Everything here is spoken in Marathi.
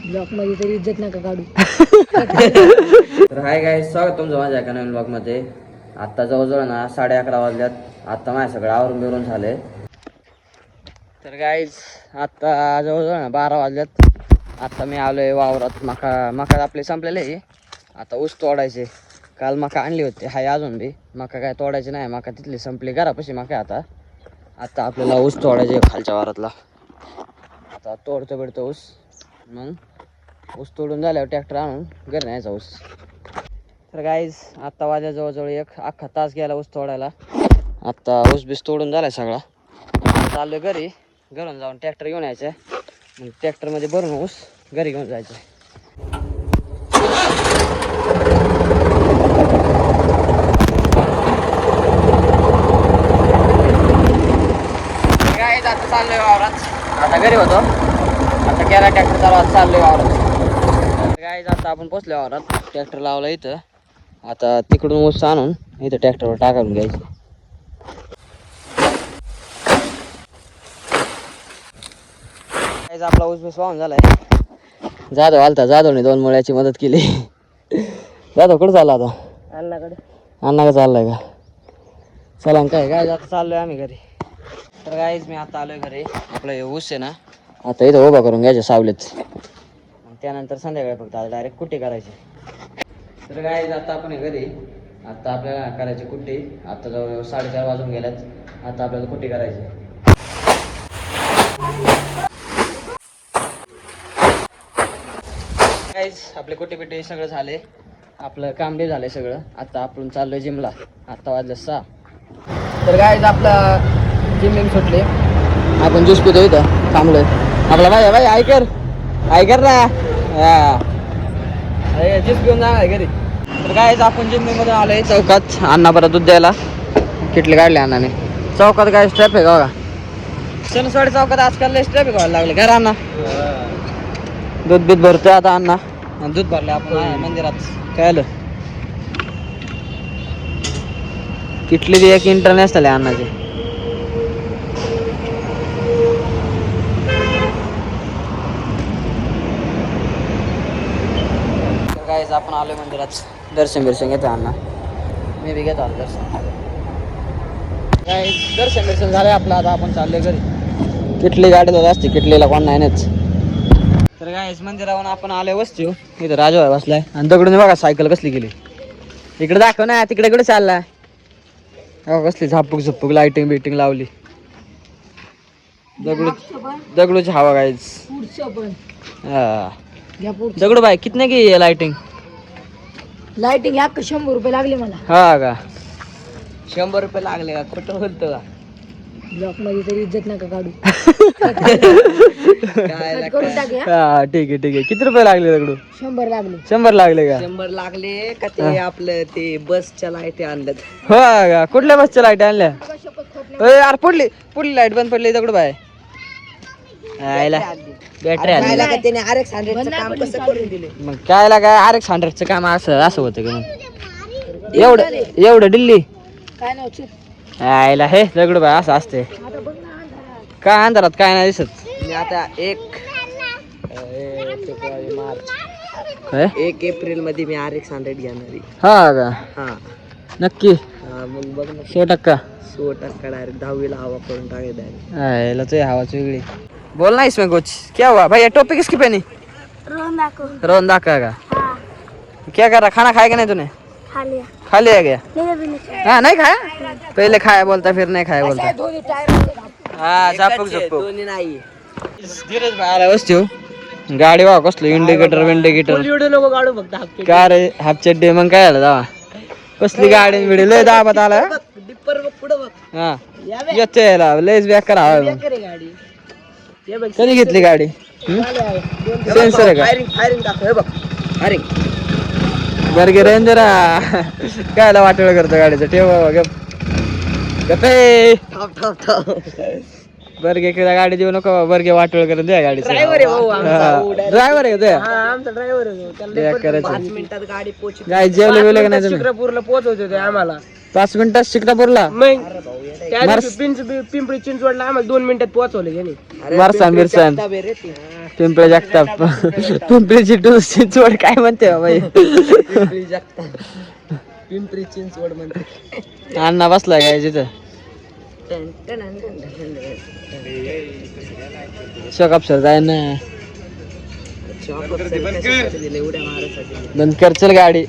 ब्लॉक मध्ये तरी इज्जत नका काढू. तर हाय गाईज, स्वागत तुमचं माझ्या एका नवीन ब्लॉगमध्ये. आत्ता जवळजवळ ना 11:30 वाजल्यात. आत्ता माझ्या सगळं आवरून बिरून झालंय. तर गाईज आत्ता जवळजवळ ना 12 वाजल्यात. आत्ता मी आलोय वावरात. मका आपले संपलेले आहे. आता ऊस तोडायचे. काल मका आणली होती, हाय अजून बी. मका काय तोडायची नाही, मका तिथली संपली घरापाशी मका. आता आपल्याला ऊस तोडायचे खालच्या वारातला. आता तोडतो ऊस. मग ऊस तोडून झाल्यावर ट्रॅक्टर आणून घरी न्यायचा ऊस. तर गाईज आत्ता वाजल्या जवळजवळ 1 अख्खा तास गेला ऊस तोडायला. आत्ता ऊस बीस तोडून झालाय सगळा. चाललोय घरी. घरून जाऊन ट्रॅक्टर घेऊन यायचं. मग ट्रॅक्टरमध्ये भरून ऊस घरी घेऊन जायचं. गाईज आता चाललोय वावरात. आता घरी होतो. आता गेला ट्रॅक्टर चालवत चाललोय वावरात. गाईज आता आपण पोचलो वावरात. ट्रॅक्टर लावला इथं. आता तिकडून ऊस आणून इथं ट्रॅक्टरवर टाकावून घ्यायचं. गाईज आपला ऊस बीस वाहून झालाय. जाधव आलता, जाधवने 2 मुळ्याची मदत केली. जाधव कुठं चालला आता? अण्णाकडे चाललाय का? चला काय गाईज आता चाललोय आम्ही घरी. तर गाईज मी आता आलोय घरी. आपलं हे ऊस आहे ना, आता इथं उभा करून घ्यायचे सावलीत. त्यानंतर संध्याकाळी फक्त आता डायरेक्ट कुट्टी करायची. तर गाईज आता आपण घरी. आता आपल्याला करायची कुट्टी. आता जवळ 4:30 वाजून गेल्यात. आता आपल्याला कुट्टी करायची. गाईज आपले कुट्टी पिट्टी सगळं झाले. आपलं काम बी झालंय सगळं. आता आपण चाललोय जिमला. आता वाजलं 6. तर गाईज आपलं जिम सुटले. आपण ज्यूस पितो इथं थांबलोय. आपला भाई ऐकर ना. ज्यूस घेऊन जाणार घरी. तर गाईज आपण जिम मध्ये आलोय चौकात. अण्णा परत दूध द्यायला किटली काढली अण्णाने. चौकात काय ट्रॅफिक आहे बघा. सणसवाडी चौकात आजकाल लय ट्रॅफिक व्हायला लागले. घर अण्णा दूध बीत भरतोय आता अण्णा. दूध भरले आपण मंदिरात. काय आलं किटली बी एक इंटरनॅशनल आहे अण्णाची. गाईज आपण आलोय मंदिरात. दर्शन घेतो अण्णा. मी बी घेतो आता दर्शन. गाईज दर्शन झालंय आपलं. आता आपण चाललोय घरी. किटली गाडीला असते, किटलीला कोण नाही नेत. तर गाईज मंदिरावरून आपण आलोय वस्ती. इथं राजा बसलाय आणि दगडून बघा सायकल कसली गेली. इकडे दाखव ना, तिकडे कुठे चाललाय? कसली झापूक लाइटिंग बिटिंग लावली. दगडूची हवा गाईज. दगडू बाई कितने की लाइटिंग? लाइटिंग 100 रुपये लागले मला. हा का? 100 रुपये लागले का? खोटं बोलतो का? ब्लॉक मध्ये तरी इज्जत नका काढू. हा ठीक आहे. किती रुपये लागले दगडू? 100 लागले. 100 लागले का? 100 लागले का? ते आपलं ते बसच्या लाईट आणल्यात. हो का? कुठल्या बसच्या लाईट आणल्या? यार पुढली लाईट बंद पडली दगडू बाय. बॅटरी आली. त्याने RX-100 काम कसं करून दिले? मग काय RX-100 काम असं होतं का? एवढं दिल्ली काय नव्हतं. आयला हे दगडू बाय असं असते. काय अंधारात काय नाही दिसत. मी आता 1 एप्रिल मध्ये मी RX-100 घेणार आहे. हा का? हा नक्की? मग बघ ना, 100%. 100% डायरेक्ट 10वीला हवा करून टाकायचं. आयला तो हवाच वेगळी. बोल ना इसमें कुछ. क्या हुआ भैया? टोपी किसकी पहनी? रोहन दाका का? क्या कर रहा? खाना खाएगा नहीं तूने? खा लिया क्या? हाँ नहीं खाया. पहले खाया बोलता फिर नहीं खाया बोलता. हाँ झापूक दोन्ही नाही. धीरज भाई आला वस्तू. गाडी वा कसलं इंडिकेटर लोक काढू फक्त का रे? हाफ चड्डी मग काय आलं जावा. कसली गाडी बिडी लय दाबात आला. डिप्पर बघ पुढं बघ. हा याला लयच बॅक करा. गाडी कधी घेतली गाडी? सेन्सर आहे का? फायरिंग दाखव. हे बघ फायरिंग. बरगे रेंजर कायला वाटोळ करतो गाडीचं. ठेव गप्पे. बरगे गाडी देऊ नको. बरगे वाटोळ करून द्या गाडीचं. ड्रायव्हर आहे भाऊ आमचा. ड्रायव्हर आहे ते. आमचा ड्रायव्हर त्याला 5 मिनिटात गाडी पोहोचली. काय जेवले वेळ का नाही तुम्ही? शिक्रापूरला पोहोचवत होते आम्हाला 5 मिनिटात शिक्रापूरला मग त्या दिवशी पिंपरी चिंचवडला आम्हाला 2 मिनिटात पोहोचवले त्यांनी. मारसा मिरसान पिंपळे जगताप पिंपरी चिंचवड काय म्हणते बाबा पिंपरी चिंचवड म्हणते. अण्णा बसलाय काय तिथं शॉक सर जाय ना बंद कर चल गाडी.